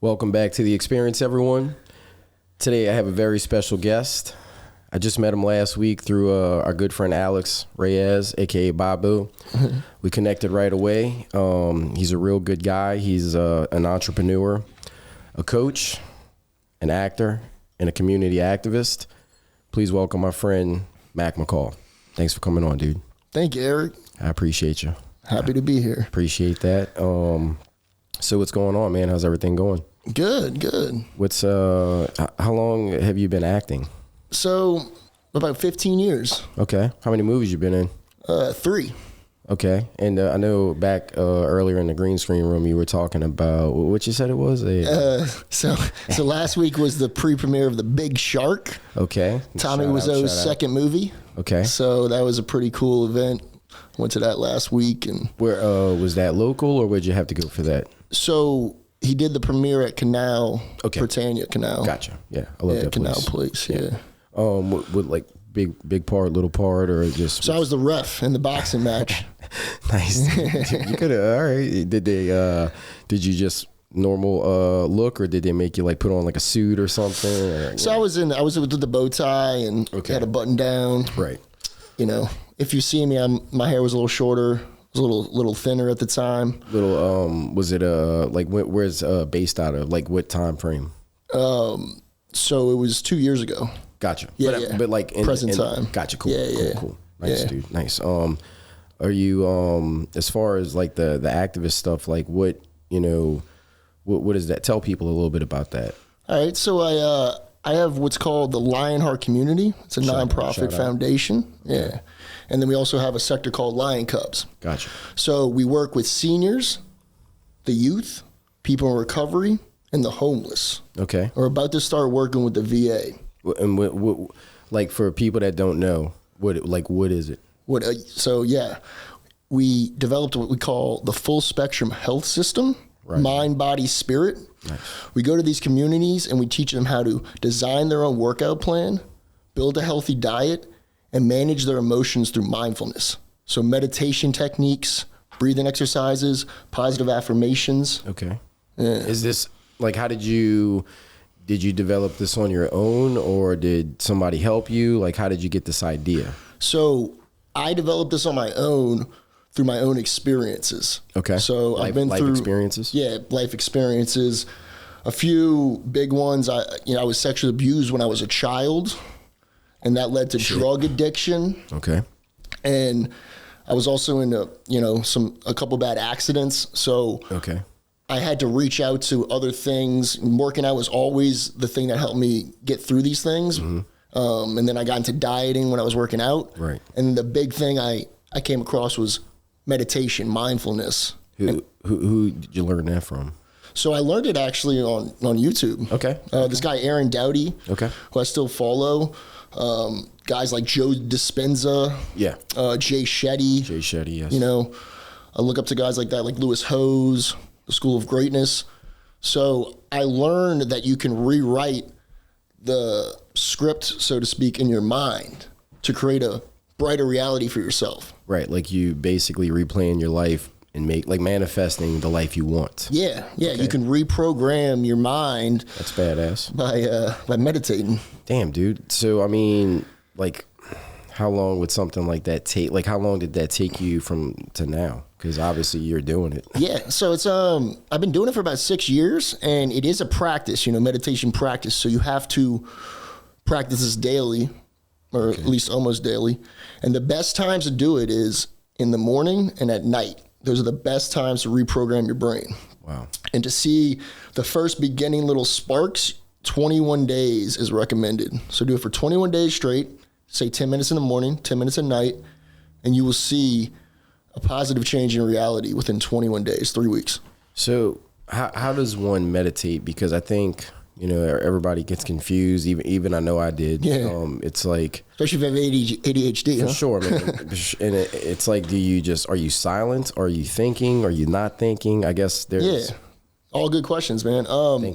Welcome back to The Experience, everyone. Today I have a very special guest. I just met him last week through our good friend Alex Reyes, a.k.a. Babu. We connected right away. He's a real good guy. He's an entrepreneur, a coach, an actor, and a community activist. Please welcome my friend, McCall. Thanks for coming on, dude. Thank you, Eric. I appreciate you. Happy to be here. Appreciate that. So what's going on, man? How's everything going? Good. What's how long have you been acting? So, about 15 years. Okay. How many movies you been in? 3. Okay. And I know back earlier in the green screen room you were talking about what you said it was? So last week was the pre-premiere of The Big Shark. Okay. Tommy Wiseau's second movie. Okay. So that was a pretty cool event. Went to that last week. And where was that local or would you have to go for that? So he did the premiere at Canal, Britannia Canal. Gotcha. Yeah, I love that Canal place. Yeah. With like big part, little part, or just? So I was the ref in the boxing match. Nice. You could have. All right. Did they? Did you just normal look, or did they make you like put on like a suit or something? Or, so I was with the bow tie and had a button down. Right. You know, if you see me, my hair was a little shorter. It was a little thinner at the time. Was it like where's based out of? Like what time frame? So it was 2 years ago. Gotcha. Yeah, but like in present time. Gotcha. Cool. Cool. Nice, dude. Nice. Are you as far as like the activist stuff? Like what what does that tell people a little bit about that? All right. So I have what's called the Lionheart Community. It's a nonprofit foundation. Yeah. And then we also have a sector called Lion Cubs. Gotcha. So we work with seniors, the youth, people in recovery, and the homeless. Okay. We're about to start working with the VA. And what like for people that don't know, what is it? We developed what we call the full spectrum health system. Right. Mind, body, spirit. Nice. We go to these communities and we teach them how to design their own workout plan, build a healthy diet, and manage their emotions through mindfulness. So meditation techniques, breathing exercises, positive affirmations. Okay. Yeah. Is this like, how did you develop this on your own, or did somebody help you? Like, how did you get this idea? So I developed this on my own through my own experiences. Okay. So I've been through life experiences. Yeah, life experiences. A few big ones. I was sexually abused when I was a child, and that led to drug addiction. Okay. And I was also in a couple bad accidents. So okay. I had to reach out to other things. Working out was always the thing that helped me get through these things. Mm-hmm. And then I got into dieting when I was working out. Right. And the big thing I came across was meditation, mindfulness. Who did you learn that from? So I learned it actually on YouTube. Okay. This guy, Aaron Dowdy, who I still follow. Guys like Joe Dispenza. Yeah. Jay Shetty. Jay Shetty, yes. I look up to guys like that, like Lewis Hose, the School of Greatness. So I learned that you can rewrite the script, so to speak, in your mind to create a brighter reality for yourself. Right, like you basically replaying your life and manifesting the life you want. Yeah. Okay. You can reprogram your mind. That's badass. By meditating. Damn, dude. So I mean, like, how long would something like that take? Like, how long did that take you to now? Because obviously you're doing it. Yeah. So it's I've been doing it for about 6 years, and it is a practice. Meditation practice. So you have to practice this daily, or at least almost daily. And the best times to do it is in the morning and at night. Those are the best times to reprogram your brain. Wow. And to see the first beginning little sparks, 21 days is recommended. So do it for 21 days straight, say 10 minutes in the morning, 10 minutes at night, and you will see a positive change in reality within 21 days, 3 weeks. So how does one meditate? Because I think, everybody gets confused. Even I know I did. Yeah. It's like, especially if you have ADHD. For sure, man. And it's like, are you silent? Are you thinking? Are you not thinking? I guess there's. Yeah. All good questions, man.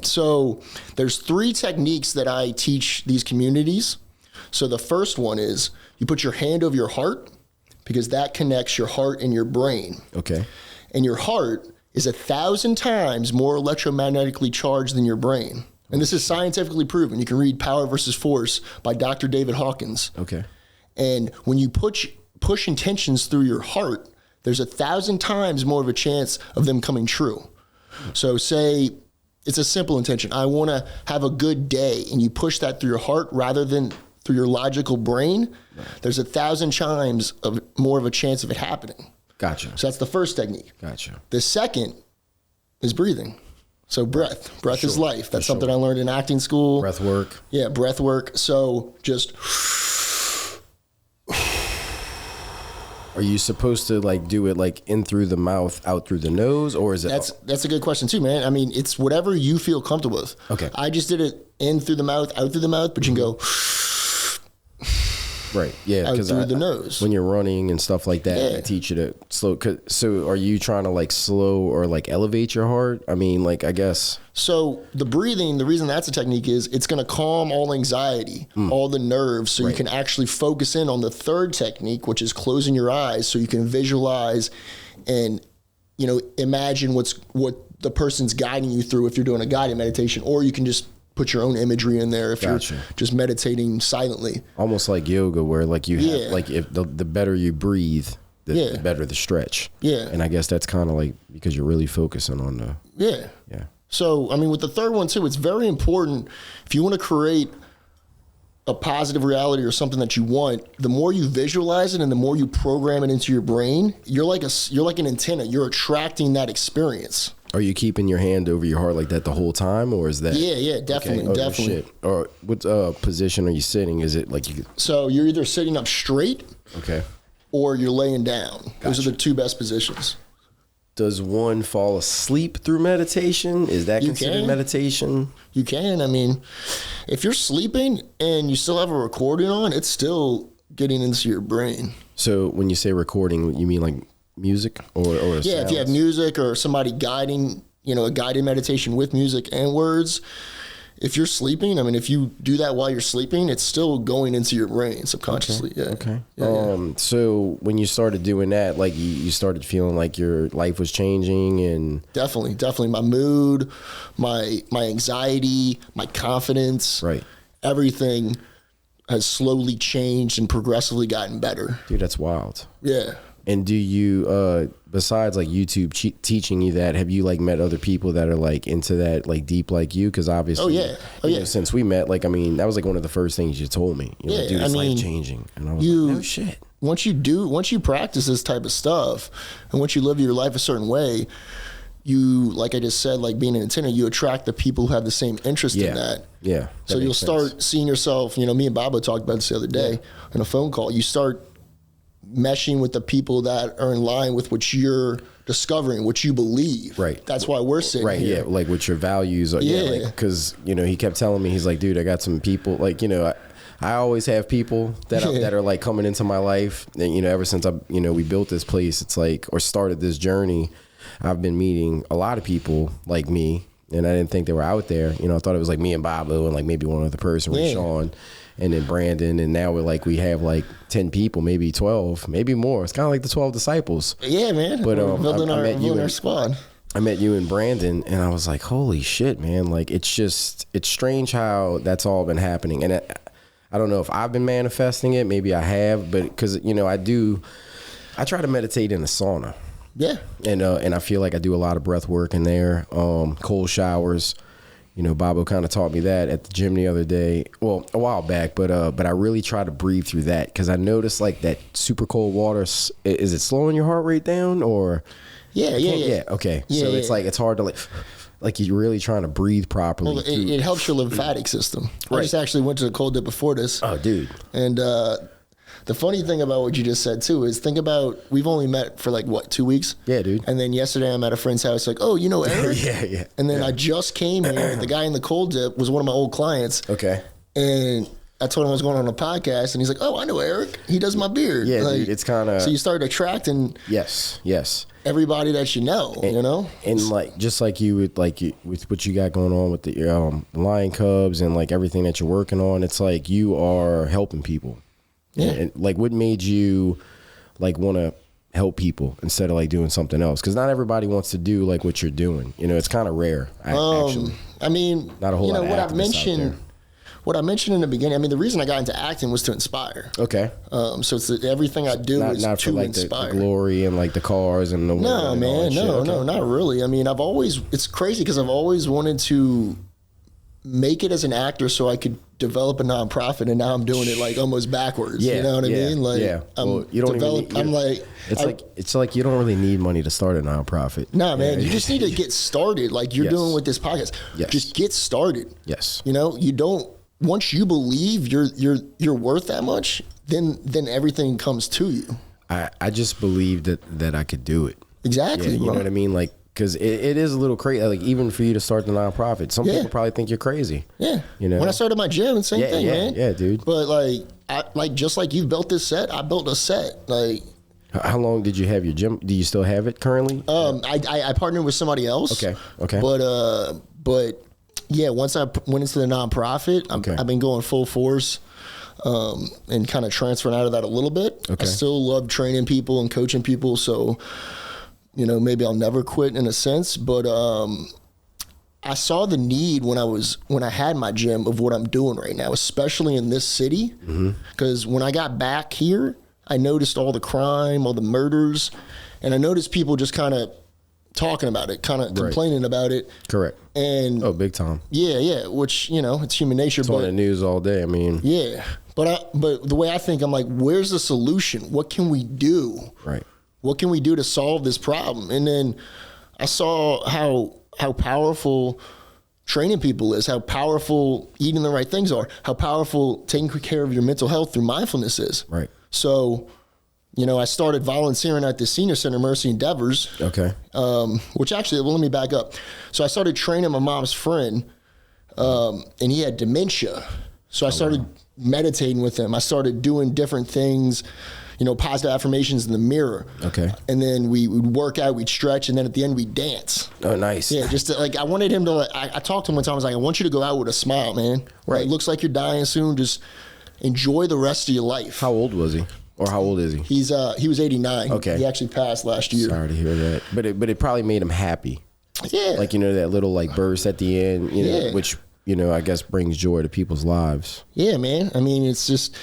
So there's 3 techniques that I teach these communities. So the first one is you put your hand over your heart, because that connects your heart and your brain. Okay. And your heart is 1,000 times more electromagnetically charged than your brain. And this is scientifically proven. You can read Power versus Force by Dr. David Hawkins. Okay. And when you push intentions through your heart, there's 1,000 times more of a chance of them coming true. So say it's a simple intention. I want to have a good day, and you push that through your heart rather than through your logical brain. Right. There's 1,000 times of more of a chance of it happening. Gotcha. So that's the first technique. Gotcha. The second is breathing. So breath. Breath is life. That's something I learned in acting school. Breath work. Yeah, breath work. So just... Are you supposed to like do it like in through the mouth, out through the nose, or is it? That's a good question too, man. I mean, it's whatever you feel comfortable with. Okay. I just did it in through the mouth, out through the mouth, but you can go... Right. Yeah. Out through the nose. When you're running and stuff like that, they teach you to slow. So are you trying to like slow or like elevate your heart? I mean, like, I guess. So the breathing, the reason that's a technique is it's going to calm all anxiety, all the nerves. So you can actually focus in on the third technique, which is closing your eyes so you can visualize and, you know, imagine what the person's guiding you through if you're doing a guided meditation, or you can just put your own imagery in there if you're just meditating silently. Almost like yoga, where like you have, like if the better you breathe, the better the stretch. Yeah. And I guess that's kind of like because you're really focusing on the. Yeah. Yeah. So, I mean, with the third one too, it's very important if you want to create a positive reality or something that you want, the more you visualize it and the more you program it into your brain, you're like an antenna. You're attracting that experience. Are you keeping your hand over your heart like that the whole time, or is that? Yeah, definitely, definitely. Shit. Or what position are you sitting? Is it like you? So you're either sitting up straight, or you're laying down. Gotcha. Those are the two best positions. Does one fall asleep through meditation? Is that considered meditation? You can. I mean, if you're sleeping and you still have a recording on, it's still getting into your brain. So when you say recording, you mean like music or sounds? If you have music or somebody guiding, you know, a guided meditation with music and words, if you're sleeping, I mean, if you do that while you're sleeping, it's still going into your brain subconsciously. So when you started doing that, like you started feeling like your life was changing, and definitely my mood, my anxiety, my confidence, everything has slowly changed and progressively gotten better. Dude, that's wild. Yeah. And do you, besides like YouTube teaching you that, have you like met other people that are like into that, like deep like you? Because obviously, you know, since we met, like, I mean, that was like one of the first things you told me. You're like, dude, it's life changing. And I was like, no shit. Once you practice this type of stuff, and once you live your life a certain way, you, like I just said, like being an antenna, you attract the people who have the same interest in that. Yeah. So you'll start seeing yourself, you know, me and Babo talked about this the other day in a phone call. You start meshing with the people that are in line with what you're discovering, what you believe. Right. That's why we're sitting here. Yeah, like what your values are. Yeah. Because, you know, he kept telling me, he's like, dude, I got some people, like, you know, I always have people that that are like coming into my life. And, you know, ever since we built this place, it's like, or started this journey, I've been meeting a lot of people like me, and I didn't think they were out there. You know, I thought it was like me and Babu and like maybe one other person, Sean, and then Brandon, and now we have like 10 people, maybe 12, maybe more. It's kind of like the 12 disciples. Yeah, man. But we're building our squad. I met you and Brandon, and I was like, holy shit, man. Like, it's strange how that's all been happening. And I don't know if I've been manifesting it. Maybe I have, but because, you know, I try to meditate in the sauna. Yeah. And I feel like I do a lot of breath work in there, cold showers. You know, Bobo kind of taught me that at the gym the other day. Well, a while back, but I really try to breathe through that, because I noticed like that super cold water, is it slowing your heart rate down, or? Yeah. Okay. So it's like, it's hard to like you're really trying to breathe properly. Well, it helps your lymphatic system. Right. I just actually went to the cold dip before this. Oh, dude. And the funny thing about what you just said too is, think about, we've only met for like what, 2 weeks? Yeah, dude. And then yesterday I'm at a friend's house, like, oh, you know Eric? Yeah. And then I just came here. The guy in the cold dip was one of my old clients. Okay. And I told him I was going on a podcast, and he's like, oh, I know Eric. He does my beard. Yeah, like, dude, it's kind of. So you start attracting. Yes. Everybody that you know, you know? And like, just like you would, like with what you got going on with the Lion Cubs and like everything that you're working on, it's like you are helping people. Yeah. And like, what made you like want to help people instead of like doing something else, because not everybody wants to do like what you're doing. You know, it's kind of rare. Actually, I mean, not a whole lot of what I activists out mentioned. there. What I mentioned in the beginning, I mean, the reason I got into acting was to inspire. Okay. So it's everything I do is not to for like inspire. the glory and like the cars and the No, and all man, that shit. no, Okay. no, not really. I mean, it's crazy because I've always wanted to make it as an actor so I could develop a nonprofit, and now I'm doing it like almost backwards. Yeah, you know what I yeah, mean? Like, yeah. Well, you don't even need, I'm like, it's like you don't really need money to start a nonprofit. nah, man, Yeah. you just need to get started, like you're Yes. doing with this podcast. Yes. Just get started. Yes. You know, you don't. Once you believe you're worth that much, then everything comes to you. I just believed that I could do it. Exactly. Yeah, you know what I mean? Like, because it is a little crazy. Like, even for you to start the nonprofit, some Yeah. people probably think you're crazy. Yeah. You know? When I started my gym, same thing, man. Yeah, dude. But like just like you built this set, I built a set. Like, How long did you have your gym? Do you still have it currently? I partnered with somebody else. Okay. But yeah, once I went into the nonprofit, I've been going full force. And kind of transferring out of that a little bit. Okay. I still love training people and coaching people, so you know, maybe I'll never quit in a sense. But I saw the need when I had my gym of what I'm doing right now, especially in this city. Because when I got back here, I noticed all the crime, all the murders, and I noticed people just kind of talking about it, kind of complaining about it. Correct. And big time. yeah, which, you know, it's human nature. It's on the news all day. I mean, yeah, but the way I think, I'm like, where's the solution? What can we do? right. What can we do to solve this problem? And then I saw how powerful training people is, how powerful eating the right things are, how powerful taking care of your mental health through mindfulness is. Right. So, you know, I started volunteering at the Senior Center, Mercy Endeavors. Okay. Which actually, well, let me back up. So I started training my mom's friend, and he had dementia. So I started meditating with him. I started doing different things, you know, positive affirmations in the mirror. Okay. And then we would work out, we'd stretch, and then at the end we'd dance. Oh, nice. Yeah, just to, like, I wanted him to, I talked to him one time, I was like, I want you to go out with a smile, man. Right. It looks like you're dying soon. Just enjoy the rest of your life. How old was he? Or how old is he? He was 89. Okay. He actually passed last year. Sorry to hear that. But it probably made him happy. Yeah. Like, you know, that little like burst at the end, you know, Yeah. which, you know, I guess brings joy to people's lives. Yeah, man. I mean, it's just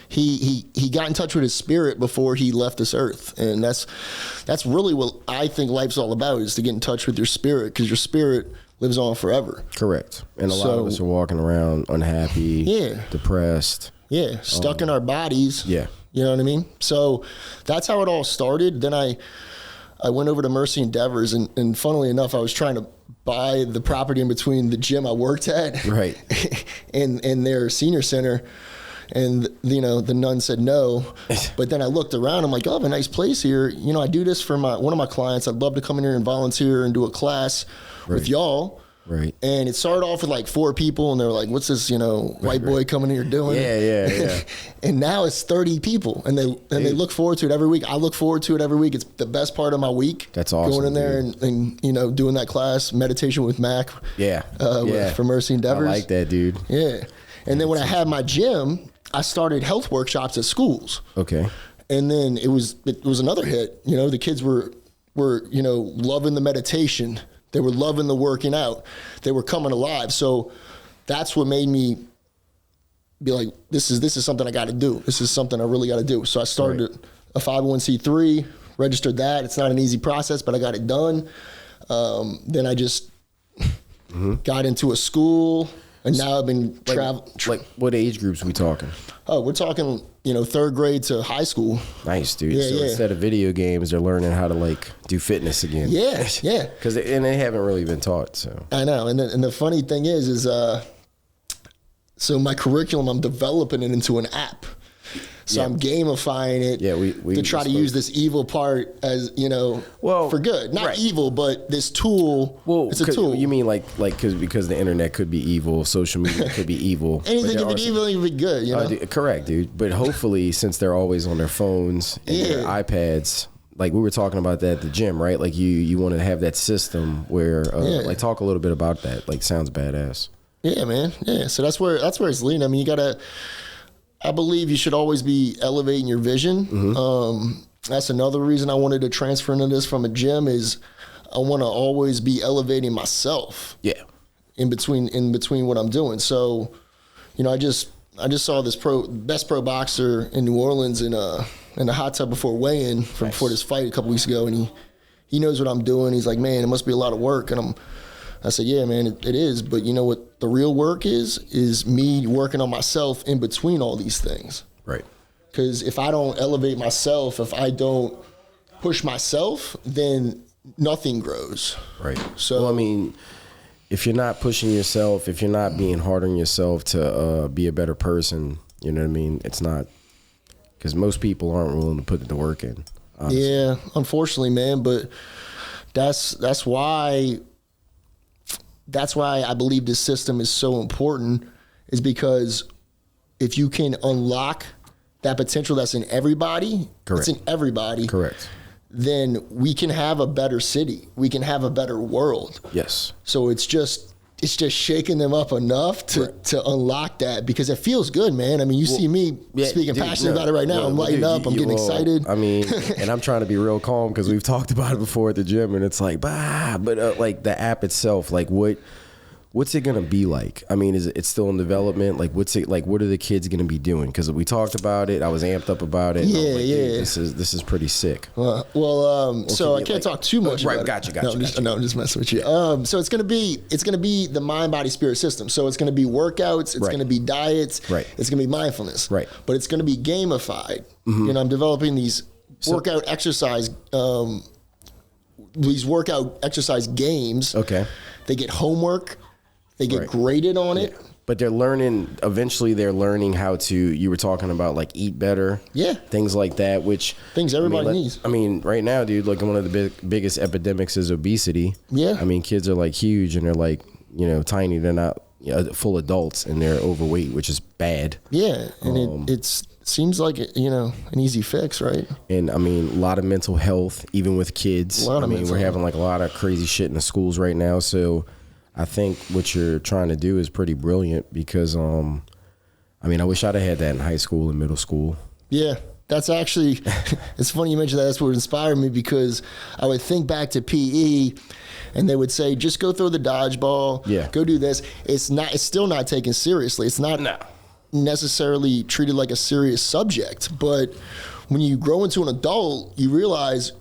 he got in touch with his spirit before he left this earth, and that's really what I think life's all about, is to get in touch with your spirit, because your spirit lives on forever. Correct. And a lot of So- us are walking around unhappy, Yeah. depressed. Yeah, stuck in our bodies. Yeah. You know what I mean? So that's how it all started. Then I went over to Mercy Endeavors, and funnily enough, I was trying to buy the property in between the gym I worked at, Right. and their senior center. And, you know, the nun said no. But then I looked around. I'm like, oh, I have a nice place here. You know, I do this for one of my clients. I'd love to come in here and volunteer and do a class with y'all. Right. And it started off with like 4 people, and they were like, what's this, you know, white boy coming in here doing? Yeah. And now it's 30 people, and they look forward to it every week. I look forward to it every week. It's the best part of my week. That's awesome, Going in there and you know, doing that class, meditation with Mac. Yeah. For Mercy Endeavors. I like that, dude. Yeah. And then when I had my gym, I started health workshops at schools. Okay. And then it was another hit. You know, the kids were you know, loving the meditation. They were loving the working out. They were coming alive. So that's what made me be like, this is something I got to do. This is something I really got to do. So I started a 501c3, registered that. It's not an easy process, but I got it done. Then I just got into a school, and now I've been traveling. Like, what age groups we talking? Oh, we're talking, you know, 3rd grade to high school. Nice, dude. Yeah, so yeah. instead of video games, they're learning how to like do fitness again. Yeah, yeah. Because they haven't really been taught. So I know. And the funny thing is so my curriculum, I'm developing it into an app. So I'm gamifying it to try to use this evil part as, you know, for good. Not evil, but this tool, it's a tool. You mean like because the internet could be evil, social media could be evil. Anything can be evil, can be good, you know? Correct, dude. But hopefully, since they're always on their phones and their iPads, like we were talking about that at the gym, right? Like you want to have that system where, like, talk a little bit about that. Like, sounds badass. Yeah, man. Yeah. So that's where it's leading. I mean, I believe you should always be elevating your vision. that's another reason I wanted to transfer into this from a gym is I want to always be elevating myself. Yeah. In between what I'm doing. So, you know, I just saw this best pro boxer in New Orleans in the hot tub before weigh-in before this fight a couple weeks ago, and he knows what I'm doing. He's like, man, it must be a lot of work, and I said, yeah, man, it is. But you know what the real work is me working on myself in between all these things. Right. Because if I don't elevate myself, if I don't push myself, then nothing grows. Right. So, well, I mean, if you're not pushing yourself, if you're not being hard on yourself to be a better person, you know what I mean? It's not, because most people aren't willing to put the work in. Honestly. Yeah, unfortunately, man. But that's why I believe this system is so important, is because if you can unlock that potential that's in everybody, Correct. It's in everybody. Correct. Then we can have a better city. We can have a better world. Yes. So it's just shaking them up enough to unlock that, because it feels good, man. I mean, you see me speaking passionate about it right now. I'm lighting up. I'm getting excited. I mean, and I'm trying to be real calm because we've talked about it before at the gym, and it's like, but like the app itself, like what's it gonna be like? I mean, it's still in development? Like, what's it like? What are the kids gonna be doing? Because we talked about it. I was amped up about it. Yeah, like, yeah. This is pretty sick. So I can't talk too much. Right, about it. gotcha. No, I'm just messing with you. So it's gonna be the mind, body, spirit system. So it's gonna be workouts. It's gonna be diets. Right. It's gonna be mindfulness. Right. But it's gonna be gamified. Mm-hmm. You know, I'm developing these workout exercise games. Okay. They get homework. They get graded on it. But they're learning how to, you were talking about like eat better. Yeah. Things like that, which. Things everybody needs. I mean, right now, dude, like one of the biggest epidemics is obesity. Yeah. I mean, kids are like huge and they're like, you know, tiny. They're not full adults and they're overweight, which is bad. Yeah. And it seems like, you know, an easy fix, right? And I mean, a lot of mental health, even with kids. We're having like a lot of crazy shit in the schools right now. So I think what you're trying to do is pretty brilliant because, I mean, I wish I'd have had that in high school and middle school. Yeah, that's actually, it's funny you mentioned that. That's what inspired me, because I would think back to PE and they would say, just go throw the dodgeball. Yeah. Go do this. It's still not taken seriously. It's not necessarily treated like a serious subject. But when you grow into an adult, you realize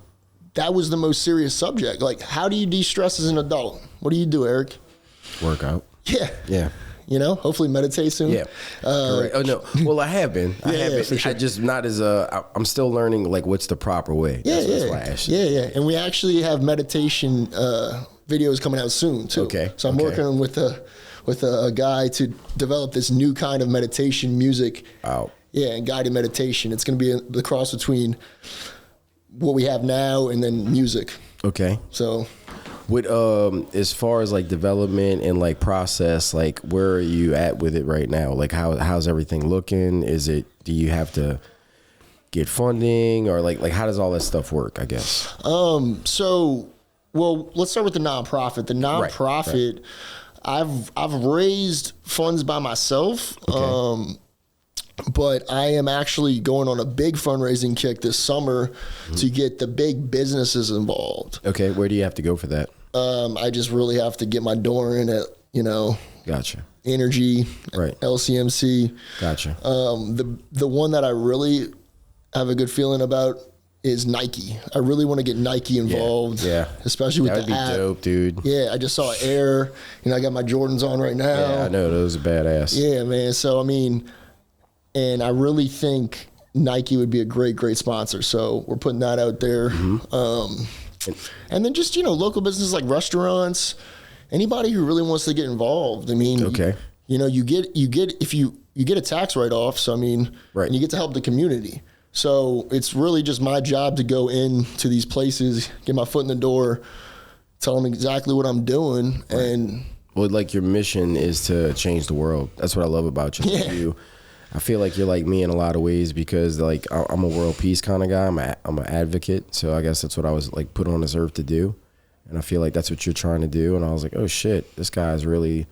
that was the most serious subject. Like, how do you de-stress as an adult? What do you do, Eric? Workout. Yeah. Yeah. You know, hopefully meditate soon. Yeah. Correct. Oh no. Well, I have been. I have been. For sure. I just not as I'm still learning like what's the proper way. That's why I asked you. Yeah. And we actually have meditation videos coming out soon too. Okay. So I'm working with a guy to develop this new kind of meditation music. Wow. Yeah, and guided meditation. It's going to be the cross between what we have now and then music. Okay. So, with as far as like development and like process, like where are you at with it right now? Like how's everything looking? Do you have to get funding, or like how does all that stuff work, I guess? So, well, let's start with the nonprofit. The nonprofit, right. I've raised funds by myself. Okay. But I am actually going on a big fundraising kick this summer to get the big businesses involved. Okay, where do you have to go for that? I just really have to get my door in at, Gotcha. Energy, right. LCMC. Gotcha. The one that I really have a good feeling about is Nike. I really want to get Nike involved. Yeah. Especially with the app. That would be dope, dude. Yeah, I just saw Air. I got my Jordans on right now. Yeah, I know. Those are badass. Yeah, man. So, I mean, and I really think Nike would be a great sponsor. So we're putting that out there. Mm-hmm. And then just, local businesses like restaurants, anybody who really wants to get involved. I mean, okay. You get if you get a tax write-off. So, I mean, right. And you get to help the community. So it's really just my job to go into these places, get my foot in the door, tell them exactly what I'm doing. Right. And well, like your mission is to change the world. That's what I love about you. Yeah. I feel like you're like me in a lot of ways because like I'm a world peace kind of guy. I'm an advocate. So I guess that's what I was like put on this earth to do. And I feel like that's what you're trying to do. And I was like, oh shit, this guy's really,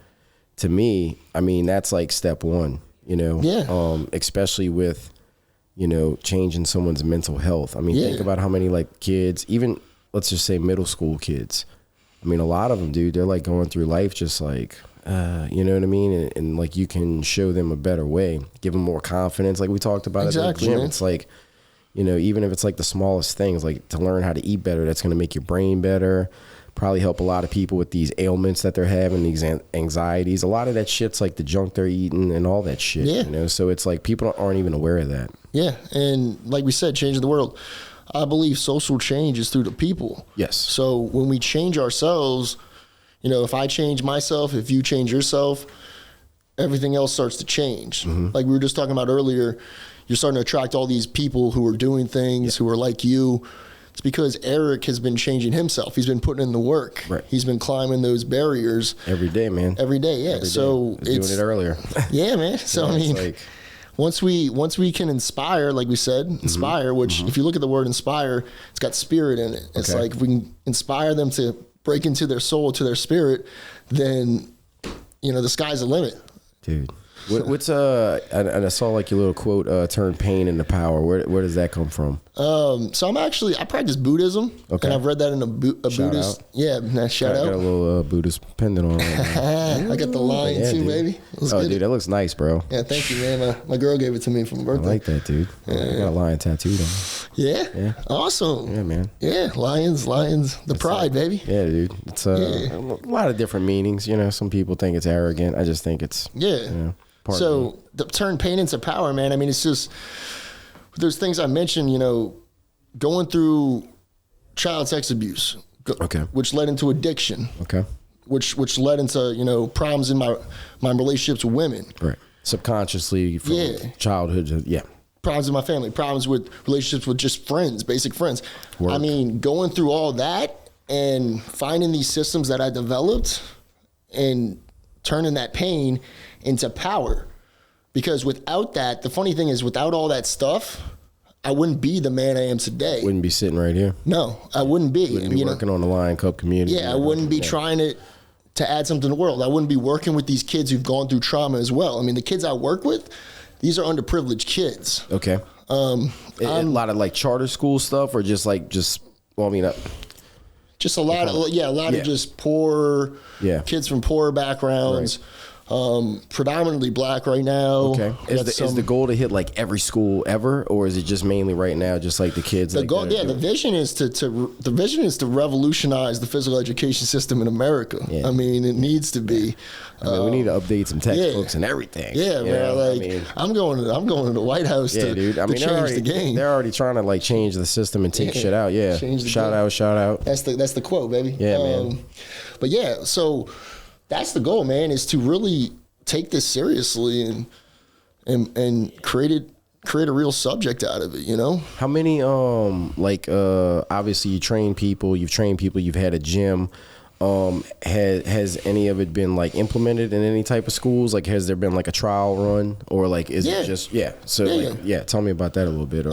to me, I mean, that's like step one, Yeah. Especially with you know, changing someone's mental health. I mean, think about how many like kids, even let's just say middle school kids. I mean, a lot of them, dude, they're like going through life just like, you know what I mean? And like you can show them a better way, give them more confidence. Like we talked about exactly, at the gym. man. It's like, you know, even if it's like the smallest things, like to learn how to eat better, that's going to make your brain better. Probably help a lot of people with these ailments that they're having, these anxieties. A lot of that shit's like the junk they're eating and all that shit, you know? So it's like people aren't even aware of that. Yeah, and like we said, changing the world. I believe social change is through the people. Yes. So when we change ourselves, you know, if I change myself, if you change yourself, everything else starts to change. Like we were just talking about earlier, you're starting to attract all these people who are doing things, who are like you. It's because Eric has been changing himself. He's been putting in the work. Right. He's been climbing those barriers. Every day, man. Every day, yeah. Every day. So I was doing it earlier. Yeah, man. So Yeah, I mean, like, once we can inspire, like we said, inspire, which if you look at the word inspire, it's got spirit in it. It's like if we can inspire them to break into their soul, to their spirit, then, you know, the sky's the limit. dude. What's and I saw like your little quote, turn pain into power. Where does that come from? So I practice Buddhism, and I've read that in a Buddhist. Out. Yeah, shout out. Got a little Buddhist pendant on. I got the lion too, dude. baby. Dude, that looks nice, bro. Yeah, thank you, man. My girl gave it to me for my I birthday. like that, dude. I got a lion tattooed on. Yeah, awesome. Yeah, man. Yeah, lions, the pride, baby. Yeah, dude. It's a lot of different meanings. You know, some people think it's arrogant. I just think it's You know, so the turn pain into power, man. I mean, it's just there's things I mentioned. You know, going through child sex abuse, which led into addiction, which led into problems in my problems with women, right? Subconsciously from childhood, problems in my family, problems with relationships with just friends, basic friends. Work. I mean, going through all that and finding these systems that I developed and turning that pain into power. Because without that, the funny thing is, without all that stuff, I wouldn't be the man I am today. Wouldn't be sitting right here. No, I wouldn't be. Wouldn't be working on the Lion Cup community. Yeah, I wouldn't be trying to add something to the world. I wouldn't be working with these kids who've gone through trauma as well. I mean, the kids I work with, these are underprivileged kids. Okay. A lot of like charter school stuff, or just just a lot of just poor kids from poor backgrounds. Right. Predominantly black right now. Okay. Is the goal to hit like every school ever, or is it just mainly right now just like the kids? The goal, the vision is to revolutionize the physical education system in America. Yeah. I mean, it needs to be. We need to update some textbooks and everything. Yeah, man. I'm going to the White House to change the game. They're already trying to like change the system and take shit out. Yeah. Shout out. That's the quote, baby. Yeah, man. But yeah, so that's the goal, man, is to really take this seriously and create a real subject out of it, you know? How many obviously you've trained people, you've had a gym. Has any of it been like implemented in any type of schools? Like, has there been like a trial run, or like is it just tell me about that a little bit.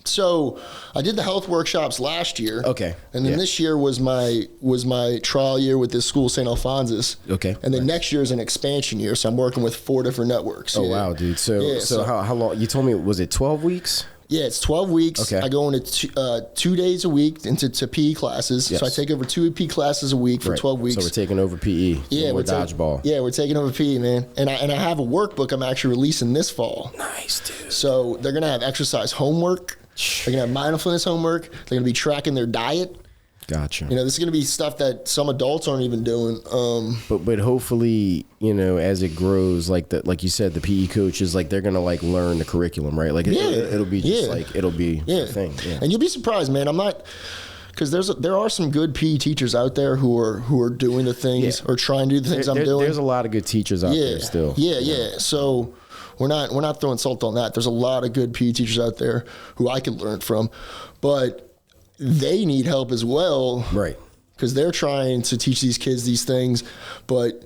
So I did the health workshops last year. Okay. And then this year was my trial year with this school, St. Alphonsus. Okay. And then next year is an expansion year, so I'm working with 4 different networks. Oh wow, dude. So how long? You told me, was it 12 weeks? Yeah, it's 12 weeks. Okay. I go into 2 days a week into PE classes. Yes. So I take over 2 PE classes a week for 12 weeks. So we're taking over PE. Yeah, we're dodgeball. We're taking over PE, man. And I have a workbook I'm actually releasing this fall. Nice, dude. So they're gonna have exercise homework. They're gonna have mindfulness homework. They're gonna be tracking their diet. Gotcha. This is going to be stuff that some adults aren't even doing. But hopefully, as it grows, like you said, the PE coaches, like they're going to like learn the curriculum, right? Like it'll be just like, it'll be the thing. Yeah. And you'll be surprised, man. I'm not, because there are some good PE teachers out there who are doing the things or trying to do the things I'm doing. There's a lot of good teachers out there still. Yeah. So we're not throwing salt on that. There's a lot of good PE teachers out there who I can learn from, but they need help as well. Right. Because they're trying to teach these kids these things, but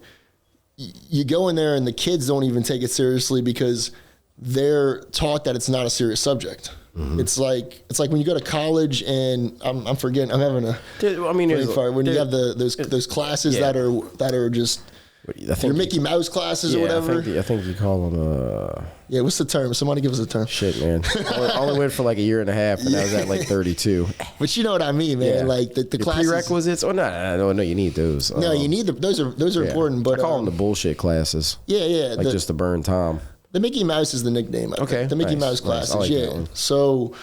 you go in there and the kids don't even take it seriously because they're taught that it's not a serious subject. Mm-hmm. It's like when you go to college and I'm forgetting, I'm having a brain fart when you have those classes that are just I think your Mickey Mouse classes or whatever. I think you call them. Yeah, what's the term? Somebody give us a term. Shit, man. I only went for like a year and a half, and I was at like 32. But you know what I mean, man. Yeah. Like the classes. Prerequisites? Oh no, you need those. No, you need those are important. But I call them the bullshit classes. Yeah. Like just to burn time. The Mickey Mouse is the nickname. I think. Okay, The Mickey Mouse classes. Like yeah. So,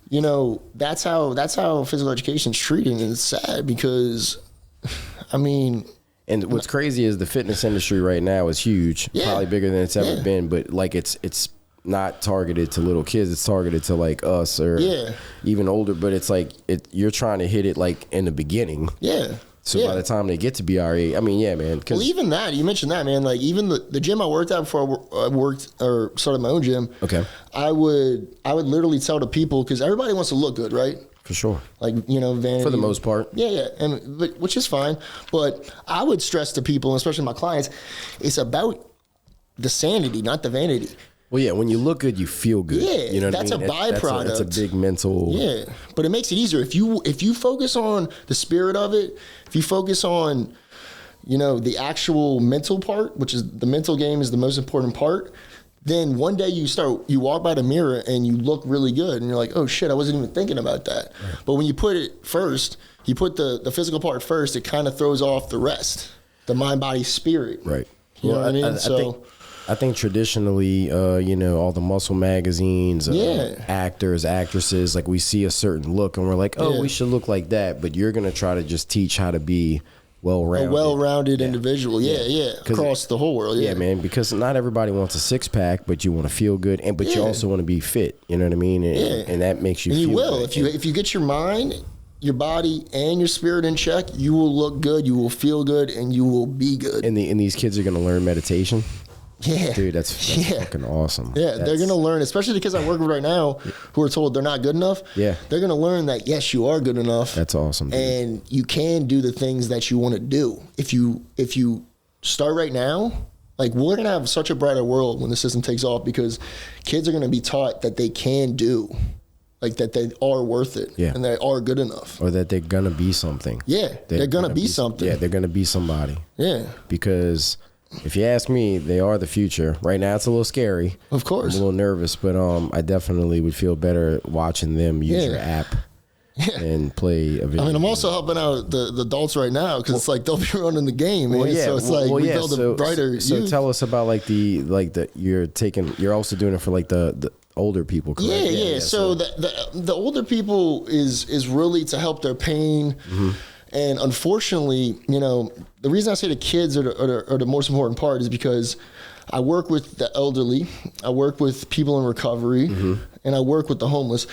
you know, that's how physical education is treated, and it's sad because, I mean. And what's crazy is the fitness industry right now is huge, probably bigger than it's ever been. But like it's not targeted to little kids; it's targeted to like us or even older. But it's like you're trying to hit it like in the beginning. Yeah. So by the time they get to be our age, I mean, yeah, man. Well, even that you mentioned that, man. Like even the gym I worked at before I worked or started my own gym. Okay. I would literally tell the people because everybody wants to look good, right? For sure. Like, you know, vanity. For the most part. Yeah. But which is fine. But I would stress to people, especially my clients, it's about the sanity, not the vanity. Well, yeah, when you look good, you feel good. Yeah, you know that's what I mean? a byproduct. That's a big mental. Yeah, but it makes it easier if you focus on the spirit of it. If you focus on, you know, the actual mental part, which is the mental game is the most important part. Then one day you walk by the mirror and you look really good and you're like, oh shit, I wasn't even thinking about that. Right. But when you put it first, you put the physical part first, it kind of throws off the rest, the mind, body, spirit. Right. You know what I mean? I think traditionally, you know, all the muscle magazines, actors, actresses, like we see a certain look and we're like, oh, we should look like that. But you're going to try to just teach how to be well-rounded. A well-rounded individual, across the whole world, yeah, man, because not everybody wants a six-pack, but you want to feel good, but you also want to be fit, you know what I mean? And that makes you feel good. If you get your mind, your body, and your spirit in check, you will look good, you will feel good, and you will be good. And these kids are going to learn meditation. Yeah. Dude, that's fucking awesome. Yeah, they're going to learn, especially the kids I work with right now who are told they're not good enough. Yeah. They're going to learn that, yes, you are good enough. That's awesome, dude. And you can do the things that you want to do. If you start right now, like we're going to have such a brighter world when the system takes off because kids are going to be taught that they can do. Like that they are worth it and they are good enough. Or that they're going to be something. Yeah, they're going to be something. Yeah, they're going to be somebody. Yeah. Because if you ask me, they are the future. Right now, it's a little scary. Of course. I'm a little nervous, but I definitely would feel better watching them use your app and play a video. I mean, I'm also helping out the adults right now because it's like they'll be running the game. So it's like we build a brighter So tell us about you're also doing it for like the older people, correct? Yeah. So the older people is really to help their pain. Mm-hmm. And unfortunately, you know, the reason I say the kids are the most important part is because I work with the elderly, I work with people in recovery, and I work with the homeless.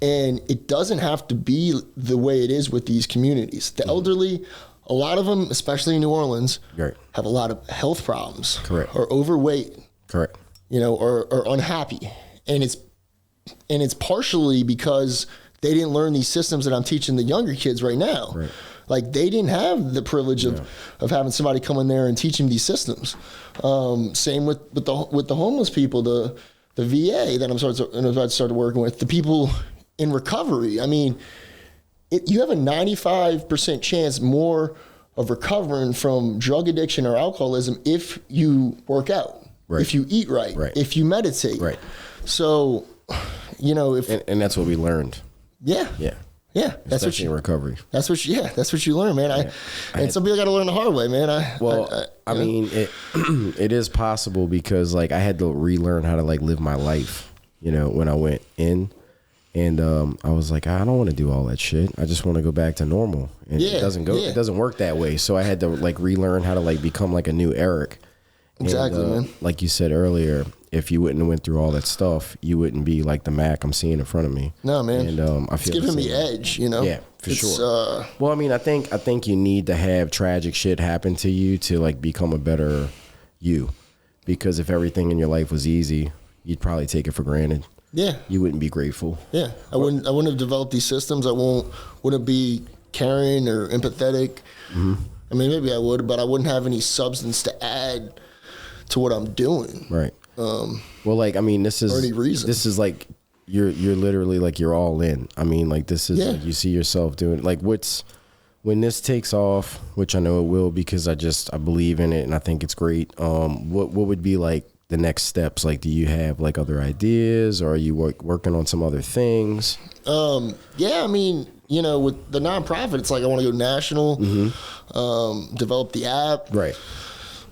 And it doesn't have to be the way it is with these communities. The elderly, a lot of them, especially in New Orleans, have a lot of health problems. Correct. Or overweight. Correct. You know, or unhappy. And it's partially because they didn't learn these systems that I'm teaching the younger kids right now. Right. Like they didn't have the privilege of having somebody come in there and teach them these systems. Same with the homeless people, the VA that I'm about to start working with, the people in recovery. I mean, you have a 95% chance more of recovering from drug addiction or alcoholism if you work out, if you eat right, if you meditate. Right. So, you know, and that's what we learned. Yeah. That's what you in recovery. That's what you learn, man. And some people got to learn the hard way, man. I mean, it is possible because like I had to relearn how to like live my life, you know, when I went in, and I was like, I don't want to do all that shit. I just want to go back to normal, and it doesn't work that way. So I had to like relearn how to like become like a new Eric. Exactly, man. Like you said earlier, if you wouldn't have went through all that stuff, you wouldn't be like the Mac I'm seeing in front of me. No, man. And I feel it's giving me edge, you know. Yeah, for sure. Well, I mean, I think you need to have tragic shit happen to you to like become a better you, because if everything in your life was easy, you'd probably take it for granted. Yeah. You wouldn't be grateful. Yeah, I wouldn't have developed these systems. I wouldn't be caring or empathetic. Mm-hmm. I mean, maybe I would, but I wouldn't have any substance to add to what I'm doing. Right. Well, like, I mean, this is like, you're literally like, you're all in. I mean, like, this is like, you see yourself doing, like, what's when this takes off, which I know it will because I believe in it and I think it's great. What would be like the next steps? Like, do you have like other ideas, or are you working on some other things? Yeah, I mean, you know, with the nonprofit, it's like I want to go national, develop the app, Right.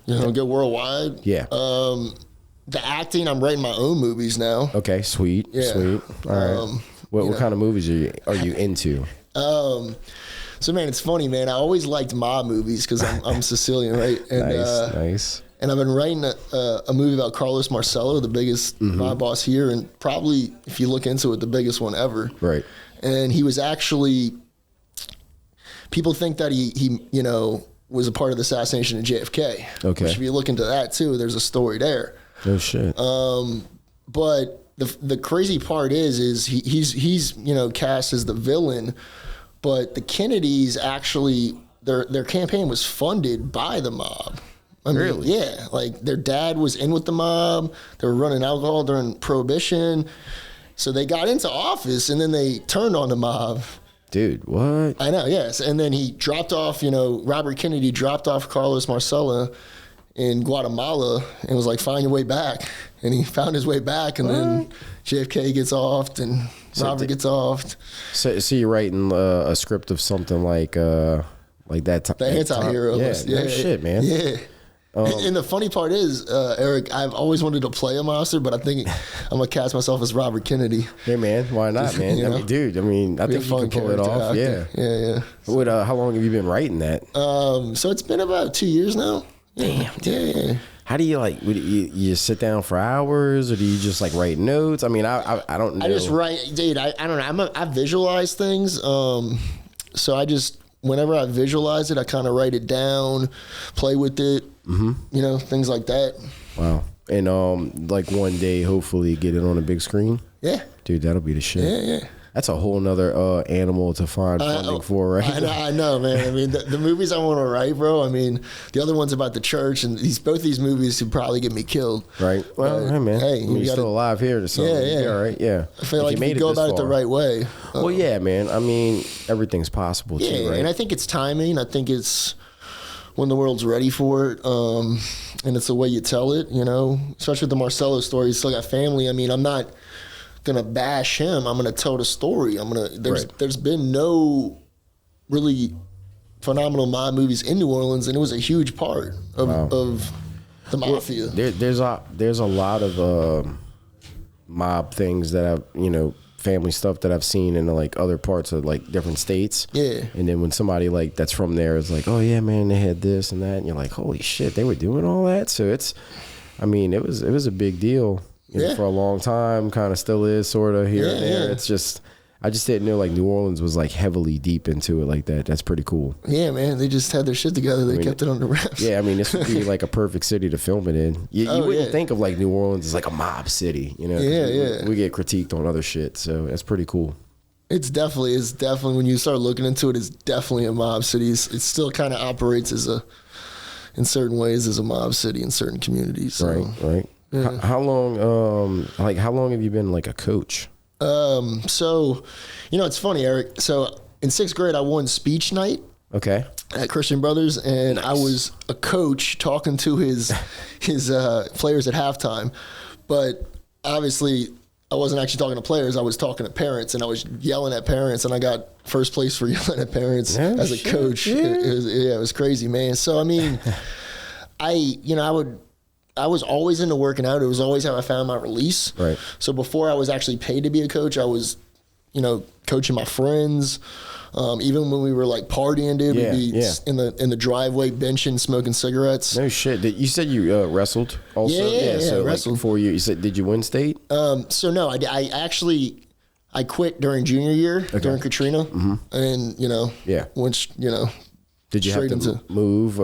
You know, go worldwide. Yeah. The acting, I'm writing my own movies now. Okay. Sweet. Yeah. Sweet. All right. What kind of movies are you into? So man, it's funny, man. I always liked mob movies because I'm Sicilian, right? And, Nice. And I've been writing a movie about Carlos Marcello, the biggest mob boss here, and probably, if you look into it, the biggest one ever. Right. And he was actually, people think that he you know, was a part of the assassination of JFK. Okay. Which, if you look into that too, there's a story there. Oh shit. But the crazy part is he's you know, cast as the villain, but the Kennedys actually, their campaign was funded by the mob. I mean, Really? Yeah. Like, their dad was in with the mob. They were running alcohol during Prohibition. So they got into office and then they turned on the mob. Dude, what? I know, yes. And then he dropped off, you know, Robert Kennedy dropped off Carlos Marcello in Guatemala and was like, find your way back. And he found his way back, and then JFK gets offed and Robert gets offed. So you're writing a script of something like that. The anti-hero. Yeah, no shit, man. Yeah. And the funny part is, Eric, I've always wanted to play a monster, but I think I'm going to cast myself as Robert Kennedy. Hey, man, why not, man? You know? I mean, dude, I think you can pull it off. Actor. Yeah. What? How long have you been writing that? So it's been about 2 years now. Damn, dude. Yeah. How do you like? You just sit down for hours, or do you just like write notes? I mean, I don't know. I just write, dude. I don't know. I visualize things. So I just, whenever I visualize it, I kind of write it down, play with it. You know, things like that. Wow. And like one day, hopefully, get it on a big screen. Yeah. Dude, that'll be the shit. Yeah. That's a whole nother animal to find funding for, right? I know, man. I mean, the movies I want to write, bro. I mean, the other one's about the church, and both these movies would probably get me killed. Right. Well, hey, man. Hey, you're still alive here, so yeah. All right. Yeah. I feel like if you go about it the right way. Well, yeah, man. I mean, everything's possible too, right? And I think it's timing. I think it's when the world's ready for it, and it's the way you tell it. You know, especially with the Marcello story. He's still got family. I mean, I'm not gonna bash him. I'm gonna tell the story. There's been no really phenomenal mob movies in New Orleans, and it was a huge part of the mafia. There's a lot of mob things that I've, you know, family stuff that I've seen in like other parts of like different states. Yeah. And then when somebody like that's from there is like, oh yeah, man, they had this and that, and you're like, holy shit, they were doing all that. So it was a big deal. You know, for a long time, kind of still is, sort of here and there. It's just, I just didn't know like New Orleans was like heavily deep into it like that. That's pretty cool. Yeah, man, they just had their shit together. They kept it on the wraps. Yeah, I mean, this would be like a perfect city to film it in. You wouldn't think of like New Orleans as like a mob city, you know? Yeah. We get critiqued on other shit, so that's pretty cool. It's definitely when you start looking into it, it's definitely a mob city. It still kind of operates in certain ways as a mob city in certain communities. So. Right. Yeah. How long have you been like a coach? So, you know, it's funny, Eric. So in 6th grade, I won speech night. Okay. At Christian Brothers, and I was a coach talking to his players at halftime, but obviously I wasn't actually talking to players. I was talking to parents, and I was yelling at parents, and I got first place for yelling at parents as a coach. Yeah. It was crazy, man. So I mean, I was always into working out. It was always how I found my release. Right. So before I was actually paid to be a coach, I was, you know, coaching my friends. Even when we were like partying, dude, we'd be in the driveway benching, smoking cigarettes. No shit. You said you wrestled also? Yeah, so wrestled. Like before you said, did you win state? So no, I quit during junior year during Katrina, and once Did you have to move?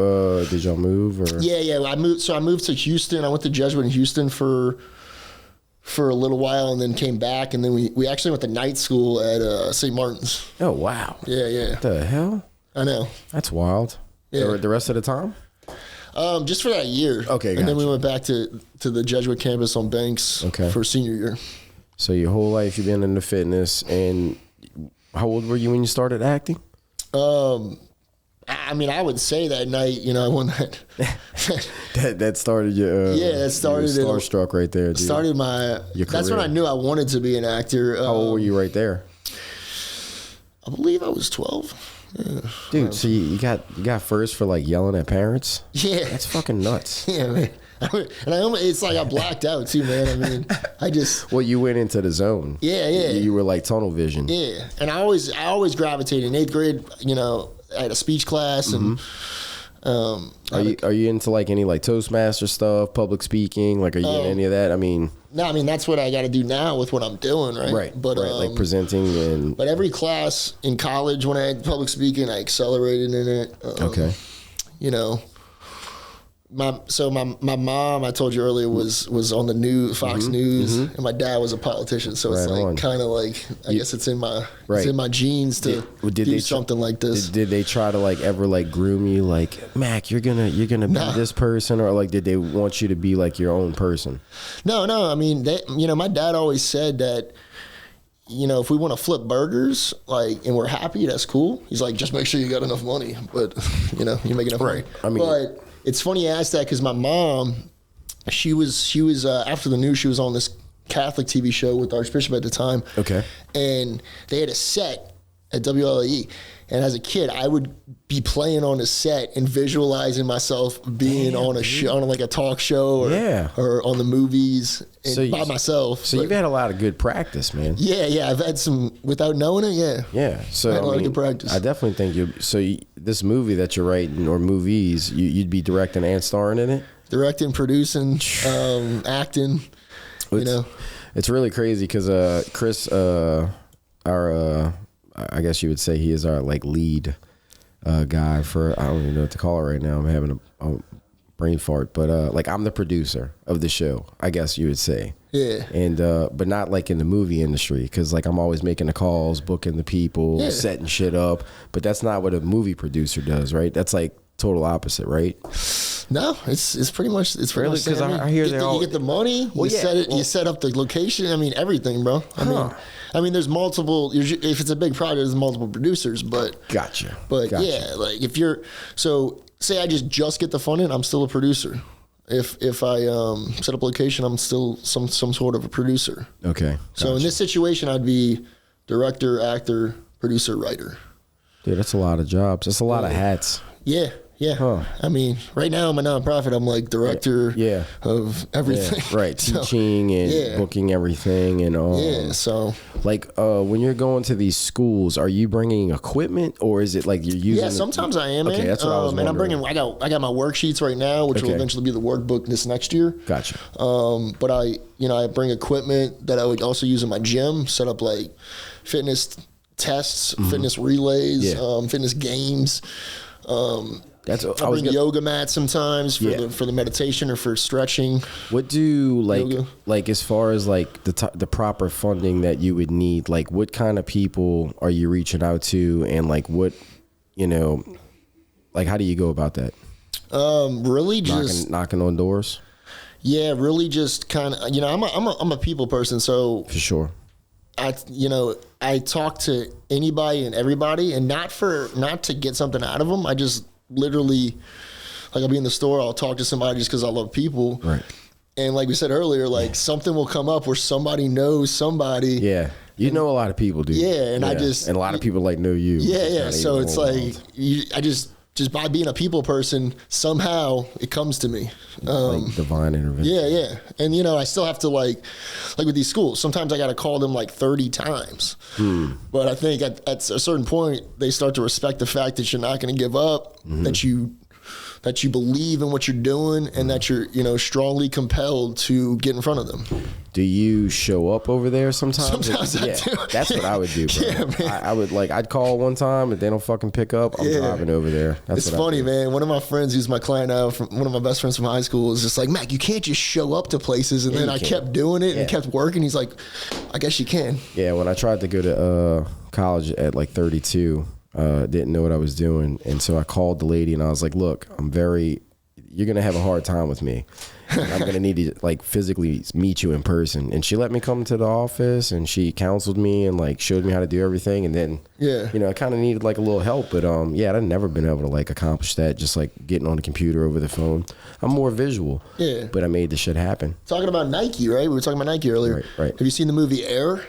Did y'all move? Or? Yeah. I moved. So I moved to Houston. I went to Jesuit in Houston for a little while, and then came back, and then we actually went to night school at St. Martin's. Oh wow! Yeah. What the hell? I know. That's wild. Yeah. The rest of the time? Just for that year. Okay, and then we went back to the Jesuit campus on Banks for senior year. So your whole life you've been into fitness, and how old were you when you started acting? I mean, I would say that night, I won that. that started your that started you were starstruck right there, dude. Started that's when I knew I wanted to be an actor. How old were you right there? I believe I was 12. Yeah. Dude, so you got first for like yelling at parents? Yeah. That's fucking nuts. Yeah, man. And it's like I blacked out too, man. I mean, well, you went into the zone. Yeah. You were like tunnel vision. Yeah. And I always gravitated in 8th grade, I had a speech class and are you into like any like Toastmaster stuff, public speaking? Like, are you in any of that? I mean, no, I mean that's what I got to do now with what I'm doing, right? Right. But like presenting and. But every class in college when I had public speaking, I accelerated in it. Okay. My mom, I told you earlier, was on the new Fox News, and my dad was a politician. So it's like kind of like I guess it's in my genes to do something like this. Did they try to like ever like groom you like, Mac, you're gonna be this person, or like did they want you to be like your own person? No. I mean, my dad always said that. If we want to flip burgers, and we're happy, that's cool. He's like, just make sure you got enough money, but you make enough money. I mean, but it's funny you asked that because my mom, she was after the news, she was on this Catholic TV show with Archbishop at the time. Okay. And they had a set at WLAE. And as a kid, I would be playing on a set and visualizing myself being on a show, on like a talk show or on the movies by myself. So you've had a lot of good practice, man. Yeah. I've had some, without knowing it, yeah. Yeah. So I had a lot of good practice. I definitely think this movie that you're writing, or movies, you'd be directing and starring in it? Directing, producing, acting, It's really crazy because Chris, I guess you would say he is our like lead guy for, I don't even know what to call it right now. I'm having a brain fart, but like I'm the producer of the show, I guess you would say. Yeah. And but not like in the movie industry, because like I'm always making the calls, booking the people, setting shit up. But that's not what a movie producer does, right? That's like total opposite, right? No, it's pretty much because I hear you get the money, you set up the location. I mean everything, bro. I mean, there's multiple. If it's a big project, there's multiple producers. But gotcha. Yeah, like if say I just get the funding, I'm still a producer. If I set up location, I'm still some sort of a producer. Okay. Gotcha. So in this situation, I'd be director, actor, producer, writer. Dude, that's a lot of jobs. That's a lot of hats. Yeah. Huh. I mean, right now I'm a nonprofit. I'm like director of everything. Yeah, right. Teaching and booking everything and all. Yeah. So like when you're going to these schools, are you bringing equipment or is it like you're using? Yeah, sometimes I am. Okay, that's what I was wondering. And I'm bringing. I got my worksheets right now, which will eventually be the workbook this next year. Gotcha. But I bring equipment that I would also use in my gym. Set up like fitness tests, fitness relays, fitness games. I bring yoga mats sometimes for the meditation or for stretching. What do like as far as like the proper funding that you would need? Like what kind of people are you reaching out to, and like what like how do you go about that? Really just knocking on doors. Yeah, really just kind of I'm a people person, so for sure. I talk to anybody and everybody, and not to get something out of them. I just literally, like I'll be in the store, I'll talk to somebody just because I love people. Right. And like we said earlier, like something will come up where somebody knows somebody. Yeah. You know a lot of people do. Yeah. And and a lot of people like know you. Yeah. So it's like, I just by being a people person, somehow it comes to me. Like divine intervention. Yeah. And I still have to like with these schools, sometimes I got to call them like 30 times. But I think at a certain point, they start to respect the fact that you're not going to give up, that you believe in what you're doing, and that you're strongly compelled to get in front of them. Do you show up over there sometimes? Sometimes I do. That's what I would do, bro. Yeah, man. I would I'd call one time, if they don't fucking pick up, I'm driving over there. It's funny, man. One of my friends who's my client now, one of my best friends from high school, is just like, Mac, you can't just show up to places. And then I kept doing it and kept working. He's like, I guess you can. Yeah, when I tried to go to college at like 32, didn't know what I was doing. And so I called the lady and I was like, look, you're going to have a hard time with me. I'm going to need to like physically meet you in person. And she let me come to the office and she counseled me and like showed me how to do everything. And then, you know, I kind of needed like a little help. But yeah, I've never been able to like accomplish that. Just like getting on the computer over the phone. I'm more visual. Yeah. But I made the shit happen. Talking about Nike, right? We were talking about Nike earlier. Right. Have you seen the movie Air?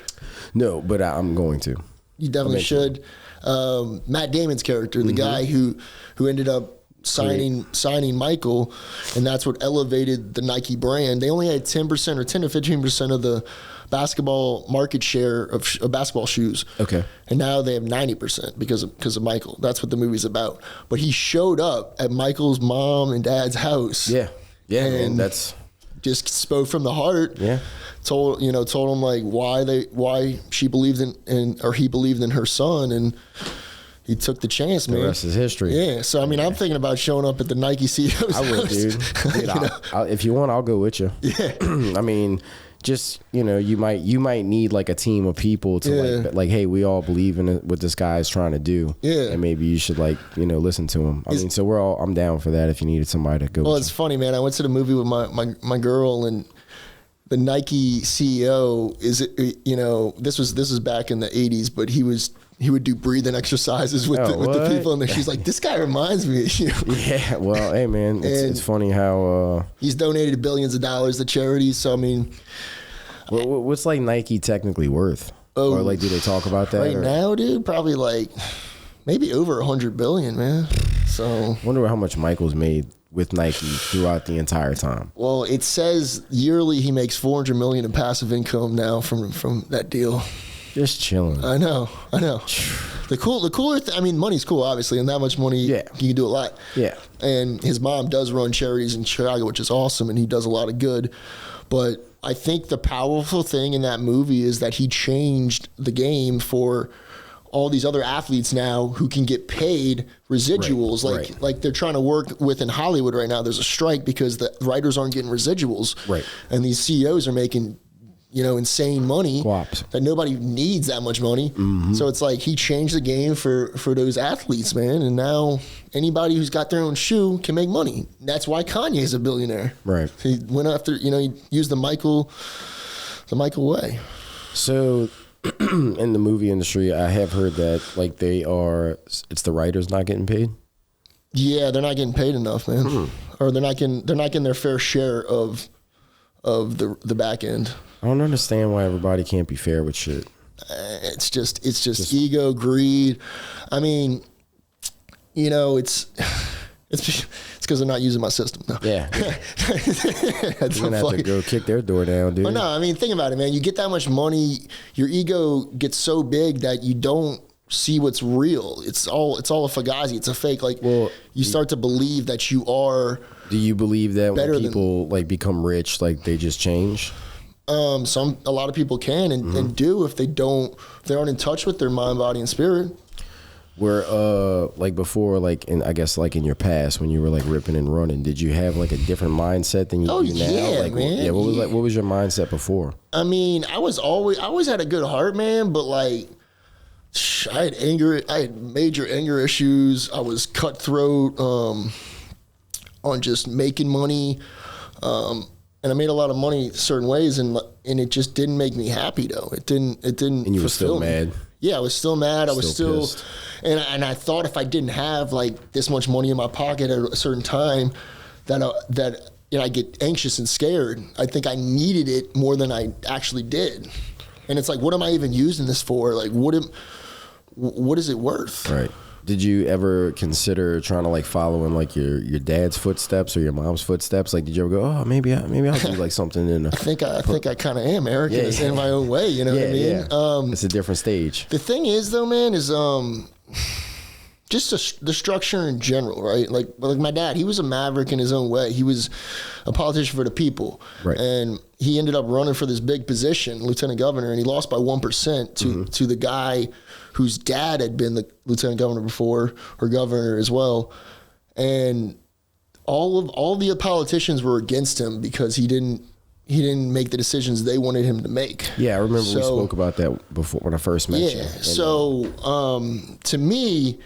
No, but I'm going to. You definitely should. Matt Damon's character, the guy who ended up signing Michael, and that's what elevated the Nike brand. They only had 10% or 10 to 15% of the basketball market share of basketball shoes. Okay. And now they have 90% because of Michael. That's what the movie's about. But he showed up at Michael's mom and dad's house. Yeah. Yeah, and that's just spoke from the heart. Yeah. Told him like why she believed in or he believed in her son, and he took the chance, man. The rest is history. Yeah. So, I mean, I'm thinking about showing up at the Nike CEO's I would, dude. If you want, I'll go with you. Yeah. I mean, just, you know, you might need like a team of people to like, hey, we all believe in what this guy is trying to do. Yeah. And maybe you should like, you know, listen to him. I mean, so I'm down for that if you needed somebody to go Well, with it's funny, man. I went to the movie with my girl, and the Nike CEO this was back in the 80s, but he would do breathing exercises with the people, and she's like, "This guy reminds me of you." Yeah, well, hey man, it's funny how he's donated billions of dollars to charities. So I mean, what's like Nike technically worth? Or like, do they talk about that right now, dude? Probably like maybe over $100 billion, man. So wonder how much Michael's made with Nike throughout the entire time. Well, it says yearly he makes $400 million in passive income now from that deal. Just chilling. I know. The cooler I mean, money's cool, obviously, and that much money, you can do a lot. Yeah. And his mom does run charities in Chicago, which is awesome, and he does a lot of good. But I think the powerful thing in that movie is that he changed the game for all these other athletes now who can get paid residuals, like they're trying to work with in Hollywood right now. There's a strike because the writers aren't getting residuals, and these CEOs are making insane money that nobody needs that much money. So it's like he changed the game for those athletes, man. And now anybody who's got their own shoe can make money. That's why Kanye's a billionaire. Right. He went after, he used the Michael way. So in the movie industry, I have heard that like it's the writers not getting paid. Yeah, they're not getting paid enough, man. Or they're not getting their fair share of the back end. I don't understand why everybody can't be fair with shit. It's just ego, greed. I mean, it's because they're not using my system. No. Yeah. That's You're gonna have to go kick their door down, dude. Well, no, I mean, think about it, man. You get that much money, your ego gets so big that you don't see what's real. It's all a fugazi. It's a fake. Like, you start to believe that you are. Do you believe that when people like become rich, like they just change? A lot of people can and do if they aren't in touch with their mind, body, and spirit. Where like before, like I guess like in your past when you were like ripping and running, did you have like a different mindset than you do now? Yeah, like, man. What was your mindset before? I mean, I always had a good heart, man, but like I had major anger issues. I was cutthroat on just making money. And I made a lot of money certain ways, and it just didn't make me happy though. It didn't. And you were still mad. Yeah, I was still mad. I was still pissed. And I thought if I didn't have like this much money in my pocket at a certain time, that I get anxious and scared. I think I needed it more than I actually did. And it's like, what am I even using this for? Like, what is it worth? Right. Did you ever consider trying to like follow in like your dad's footsteps or your mom's footsteps? Like, did you ever go, oh, maybe I'll do like something in? I think I kind of am arrogant in my own way. You know what I mean? Yeah. It's a different stage. The thing is, though, man, is just the structure in general, right? Like my dad, he was a maverick in his own way. He was a politician for the people, right? And he ended up running for this big position, lieutenant governor, and he lost by 1% to the guy whose dad had been the lieutenant governor before, or governor as well. And all the politicians were against him because he didn't make the decisions they wanted him to make. Yeah, I remember we spoke about that before when I first met you. Yeah, so to me,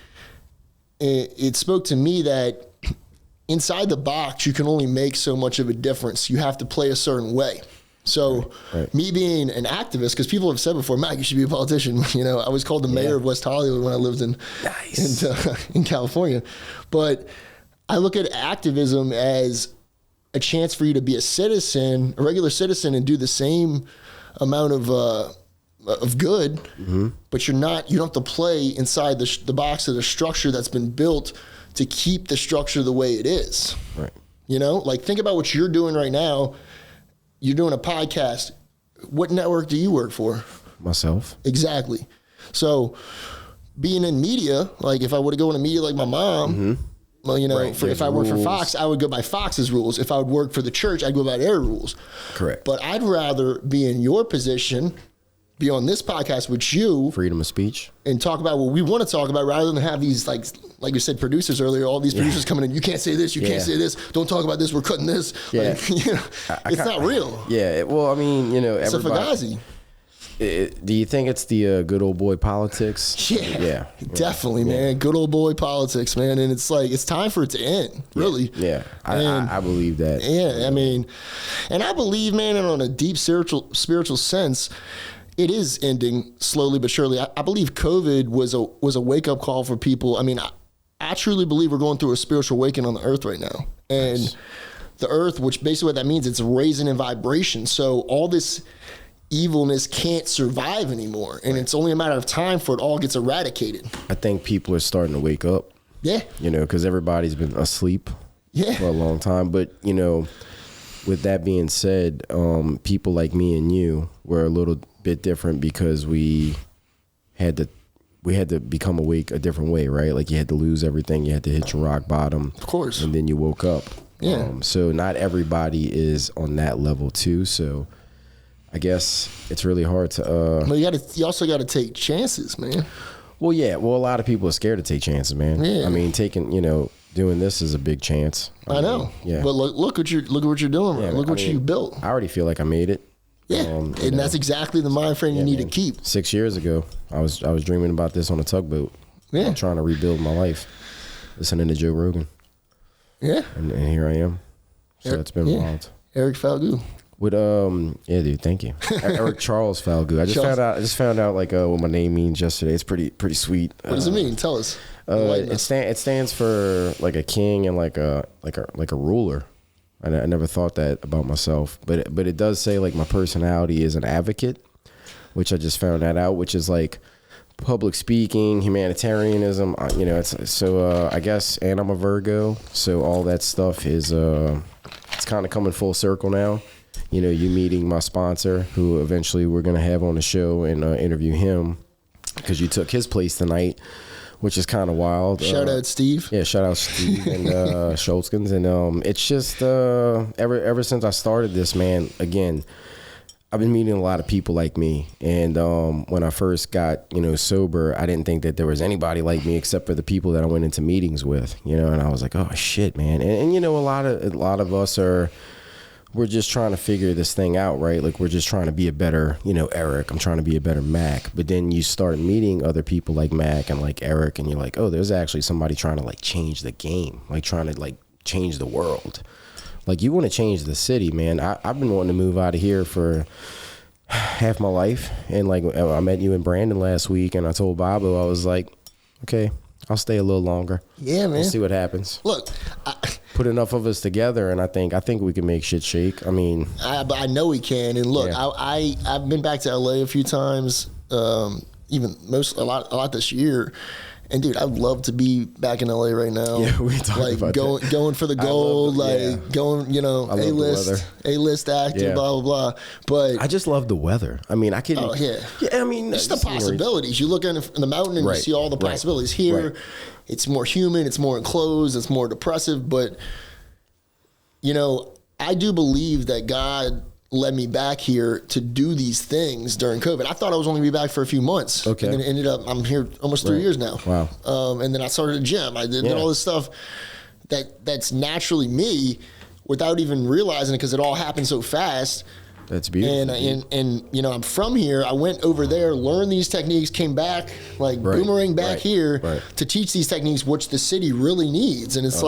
it spoke to me that inside the box, you can only make so much of a difference. You have to play a certain way. So me being an activist, because people have said before, Mac, you should be a politician. You know, I was called the mayor of West Hollywood when I lived in California. But I look at activism as a chance for you to be a citizen, a regular citizen, and do the same amount of good, but you don't have to play inside the box of the structure that's been built to keep the structure the way it is. Right. You know, like think about what you're doing right now. You're doing a podcast. What network do you work for? Myself. Exactly. So being in media, like if I were to go into media like my mom, well, you know, if I worked for Fox, I would go by Fox's rules. If I would work for the church, I'd go by their rules. Correct. But I'd rather be in your position, be on this podcast with you. Freedom of speech. And talk about what we want to talk about rather than have these, like you said, producers earlier, all these producers coming in, you can't say this, you can't say this, don't talk about this, we're cutting this. Yeah. Like, you know, it's not real. Yeah, well, I mean, you know, it's a Fugazi. Do you think it's the good old boy politics? Yeah, definitely, man. Good old boy politics, man. And it's like, it's time for it to end, really. Yeah, I believe that. Yeah, I mean, and I believe, man, and on a deep spiritual sense, it is ending slowly but surely. I believe COVID was a wake-up call for people. I mean, I truly believe we're going through a spiritual awakening on the earth right now. And the earth, which basically what that means, it's raising in vibration. So all this evilness can't survive anymore. And it's only a matter of time for it all gets eradicated. I think people are starting to wake up. Yeah. You know, because everybody's been asleep for a long time. But, you know, with that being said, people like me and you were a little bit different because we had to become awake a different way, right? Like you had to lose everything, you had to hit your rock bottom, of course, and then you woke up. Yeah. So not everybody is on that level too. So I guess it's really hard to. But you also got to take chances, man. Well, yeah. Well, a lot of people are scared to take chances, man. Yeah. I mean, doing this is a big chance. I know. Yeah. But look what you're doing. Yeah, look what you built. I already feel like I made it. Yeah, and that's exactly the mind frame you need to keep. 6 years ago, I was dreaming about this on a tugboat. Yeah, I'm trying to rebuild my life, listening to Joe Rogan. Yeah, and here I am. So it's been wild. Eric Falgout. With dude, thank you. Eric Charles Falgout. I just found out like what my name means yesterday. It's pretty sweet. What does it mean? Tell us. It stands for like a king and like a ruler. I never thought that about myself, but it does say like my personality is an advocate, which I just found that out, which is like public speaking, humanitarianism. You know, it's so I guess, and I'm a Virgo, so all that stuff is it's kind of coming full circle now. You know, you meeting my sponsor, who eventually we're gonna have on the show and interview him because you took his place tonight, which is kind of wild. Shout out Steve. Yeah, shout out Steve and Schultzkins. And it's just ever since I started this, man, again, I've been meeting a lot of people like me. And when I first got, sober, I didn't think that there was anybody like me except for the people that I went into meetings with, and I was like, oh shit, man. And a lot of us we're just trying to figure this thing out, right? Like we're just trying to be a better, Eric. I'm trying to be a better Mac. But then you start meeting other people like Mac and like Eric, and you're like, oh, there's actually somebody trying to like change the game, like trying to like change the world. Like you want to change the city, man. I've been wanting to move out of here for half my life. And like I met you in Brandon last week, and I told Bobo, I was like, okay, I'll stay a little longer. Yeah, man. We'll see what happens. Look, put enough of us together, and I think we can make shit shake. I mean, I know we can. And look, yeah. I've been back to LA a few times, even a lot this year. And dude, I'd love to be back in LA right now. Yeah, we talked about that. Going for the gold, going, A-list acting, blah blah blah. But I just love the weather. I mean, I can. Oh yeah. Yeah, I mean, it's the possibilities. You look in the mountain and you see all the possibilities. Here, it's more human. It's more enclosed. It's more depressive. But I do believe that God led me back here to do these things during COVID. I thought I was only going to be back for a few months. Okay. And then it ended up, I'm here almost 3 years now. Wow. And then I started a gym. I did all this stuff that's naturally me without even realizing it because it all happened so fast. That's beautiful. And you know, I'm from here. I went over there, learned these techniques, came back, like boomerang back here to teach these techniques, which the city really needs. And it's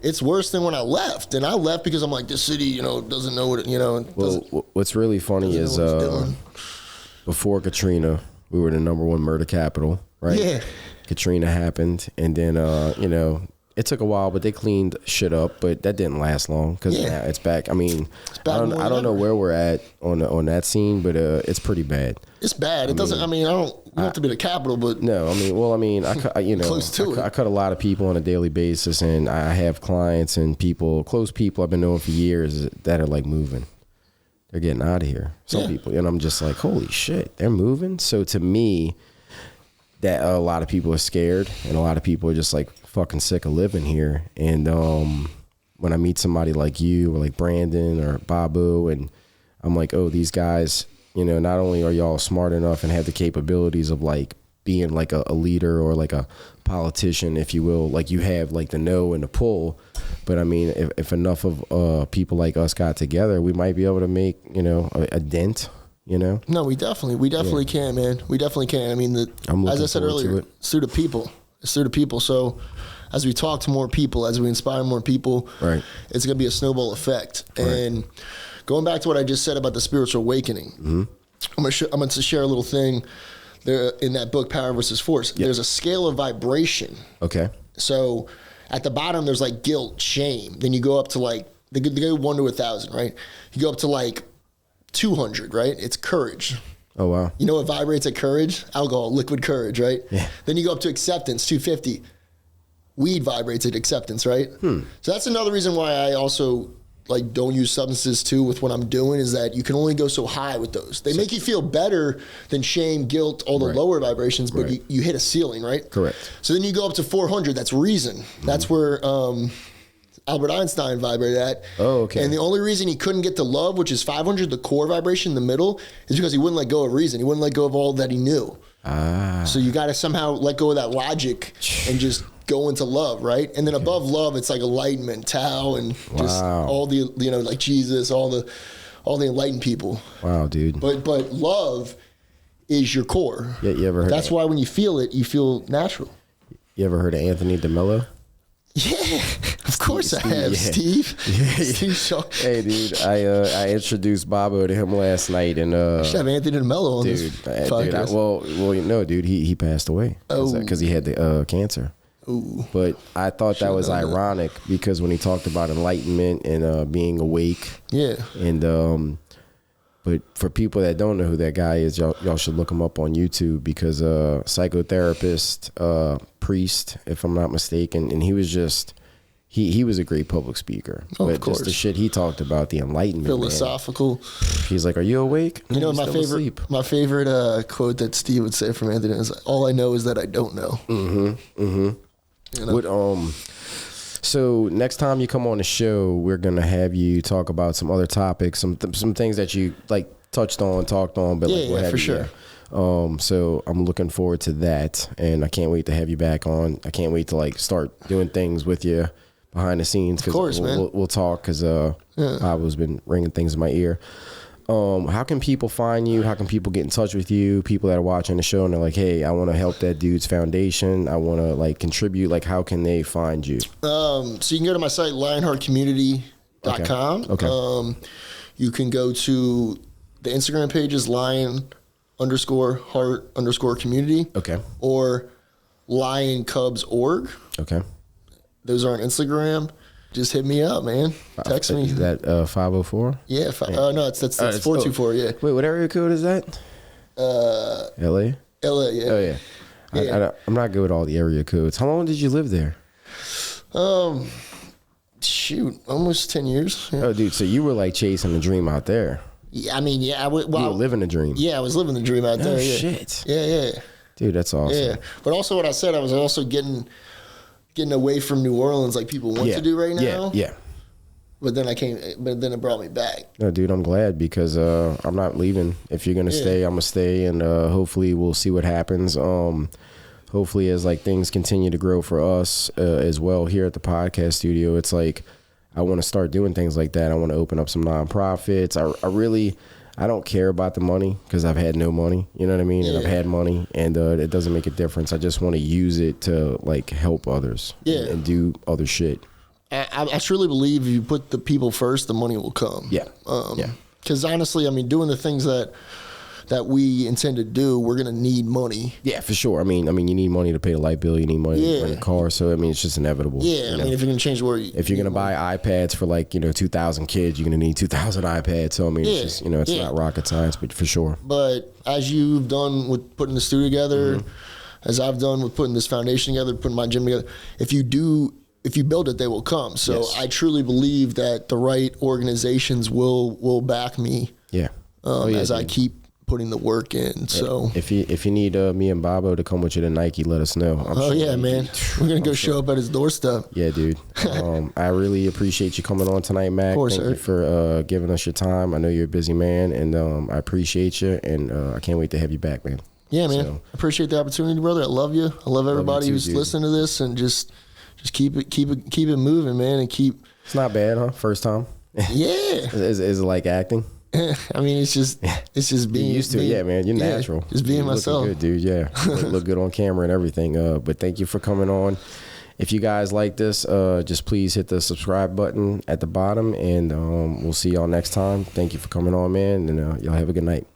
it's worse than when I left. And I left because I'm like, this city, you know, doesn't know what it, you know. Well, what's really funny is before Katrina, we were the #1 murder capital, right? Yeah. Katrina happened, and then you know, it took a while, but they cleaned shit up. But that didn't last long because now it's back. I mean, I don't know where we're at on that scene, but it's pretty bad. It's bad. It doesn't. I mean, I don't have to be the capital, but no. I mean, I you know, I cut a lot of people on a daily basis, and I have clients and people, close people I've been knowing for years that are like moving. They're getting out of here. Some people, and I'm just like, holy shit, they're moving. So to me, that a lot of people are scared, and a lot of people are just like fucking sick of living here. And when I meet somebody like you or like Brandon or Babu, and I'm like, oh, these guys, you know, not only are y'all smart enough and have the capabilities of like being like a leader or like a politician, if you will, like you have like the know and the pull. But I mean, if enough of people like us got together, we might be able to make, you know, a dent, you know? No, we definitely can, man. We definitely can. I mean, as I said earlier, it's through the people. It's through the people. So as we talk to more people, as we inspire more people, it's going to be a snowball effect. And going back to what I just said about the spiritual awakening, I'm going to share a little thing there in that book, Power versus Force. There's a scale of vibration. Okay. So at the bottom, there's like guilt, shame. Then you go up to like, they go 1 to 1,000, right? You go up to like 200, right? It's courage. Oh, wow. You know what vibrates at courage? Alcohol, liquid courage, right? Yeah. Then you go up to acceptance, 250. Weed vibrates at acceptance, right? So that's another reason why I also like don't use substances too with what I'm doing, is that you can only go so high with those. They make you feel better than shame, guilt, all the lower vibrations, but you hit a ceiling, right? Correct. So then you go up to 400, that's reason. That's where Albert Einstein vibrated at. Oh, okay. And the only reason he couldn't get to love, which is 500, the core vibration in the middle, is because he wouldn't let go of reason. He wouldn't let go of all that he knew. So you got to somehow let go of that logic and just go into love, right? And then above love, it's like enlightenment, Tao, and just all the, you know, like Jesus, all the enlightened people. Wow, dude. But love is your core. Yeah, you ever heard? That's why when you feel it, you feel natural. You ever heard of Anthony DeMello? Yeah, of course I have, Steve. Steve Shaw. Hey, dude, I introduced Bobo to him last night, and I should have Anthony DeMello on this podcast. Well, you know, dude, he passed away because he had the cancer. Ooh. But I thought that was ironic because when he talked about enlightenment and being awake, and but for people that don't know who that guy is, y'all should look him up on YouTube, because psychotherapist, priest, if I'm not mistaken, and he was just he was a great public speaker. Oh, but of course. Just the shit he talked about, the enlightenment, philosophical. Man. He's like, "Are you awake?" You know, my favorite quote that Steve would say from Anthony is, "All I know is that I don't know." You know? What So next time you come on the show, we're gonna have you talk about some other topics, some things that you like talked on, but like what have for you. sure. So I'm looking forward to that, and I can't wait to have you back on. I can't wait to like start doing things with you behind the scenes. Of course, man. We'll talk, because Pablo's been ringing things in my ear. How can people find you? How can people get in touch with you? People that are watching the show and they're like, hey, I want to help that dude's foundation. I want to like contribute. Like, how can they find you? So you can go to my site, lionheartcommunity.com. Okay. You can go to the Instagram pages, lion_heart_community. Okay. Or lioncubs.org. Okay. Those are on Instagram. Just hit me up, man. Text me. Is that 504? Yeah. No, that's 424. Yeah. Wait, what area code is that? LA. LA. Yeah. Oh yeah. I'm not good with all the area codes. How long did you live there? Shoot, almost 10 years. Yeah. Oh, dude. So you were like chasing the dream out there. Yeah, I mean, yeah. You were living the dream. Yeah, I was living the dream out there. Yeah. Shit. Yeah. Dude, that's awesome. Yeah, but also what I said, I was also getting away from New Orleans like people want to do right now. Yeah. But then it brought me back. No, dude, I'm glad, because I'm not leaving. If you're going to stay, I'm going to stay, and hopefully we'll see what happens. Hopefully as like things continue to grow for us as well here at the podcast studio, it's like I want to start doing things like that. I want to open up some nonprofits. I don't care about the money because I've had no money. You know what I mean? And I've had money, and it doesn't make a difference. I just want to use it to like help others and do other shit. I truly believe if you put the people first, the money will come. Yeah. Because honestly, I mean, doing the things that we intend to do, we're gonna need money. Yeah, for sure. I mean, you need money to pay a light bill. You need money to rent a car. So I mean, it's just inevitable. Yeah, I mean, if you're gonna change the world, if you're gonna buy iPads for like 2,000 kids, you're gonna need 2,000 iPads. So I mean, it's just it's not rocket science, but for sure. But as you've done with putting the studio together, as I've done with putting this foundation together, putting my gym together, if you build it, they will come. So I truly believe that the right organizations will back me. Yeah. As I keep putting the work in. So if you need me and Bobo to come with you to Nike, let us know. Man, we're gonna go show up at his doorstep. Yeah, dude. I really appreciate you coming on tonight, Mac. Of course, Thank you for giving us your time. I know you're a busy man, and I appreciate you, and I can't wait to have you back, man. Yeah, man. So, appreciate the opportunity, brother. I love you. I love everybody who's listening to this, and just keep it moving, man, and keep. It's not bad, huh? First time. Yeah. Is it like acting? I mean, it's just being used to it. Yeah, man, you're natural. Just being myself. Good, dude. Yeah, look good on camera and everything. But thank you for coming on. If you guys like this, just please hit the subscribe button at the bottom, and we'll see y'all next time. Thank you for coming on, man, and y'all have a good night.